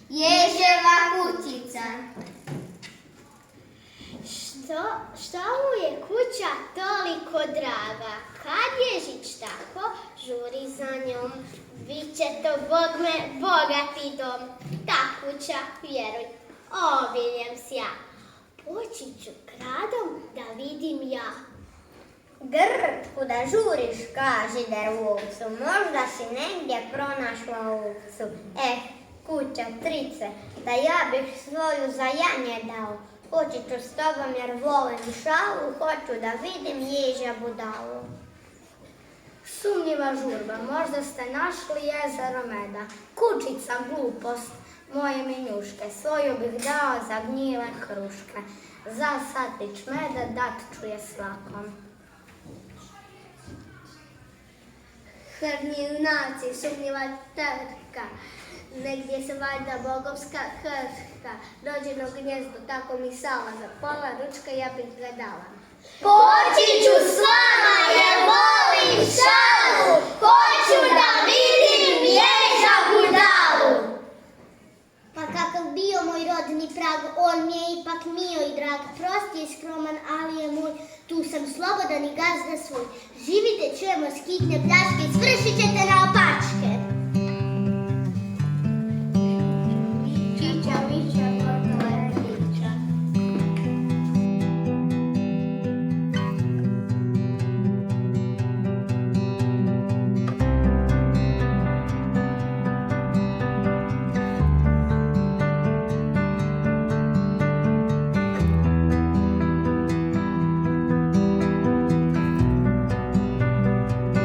Ježeva kućica. Što mu je kuća toliko draga? Kad ježić tako, žuri za njom. Biće to bogme bogati dom. Ta kuća, vjeruj, obiljem sja. Poći ću gradom da vidim ja. Grr, kuda žuriš, kaži dervuksu, možda si negdje pronašla ovcu. Kuća, trice, da ja bih svoju za janje dao. Poći ću s tobom jer volim šalu, hoću da vidim ježa budalu. Sumnjiva žurba, možda ste našli jezero meda. Kučica, glupost, moje menjuške, svoju bih dao za gnjile kruške. Za satić meda dat ću je svakom. Hrnji junaci, sumnjiva trka, negdje se valjda bogovska hrka. Rođeno gnjezdo, tako mi sala, za pola ručka ja bih ga dala. Poći ću s vama jer volim šalu, hoću da vidim ježa budalu. Pa kakav bio moj rodni prag, on mi je ipak mio i drag. Prost je skroman, ali je moj, tu sam slobodan i gazda svoj. Živite, čujemo, skitne pljačke, svršit ćete naopako.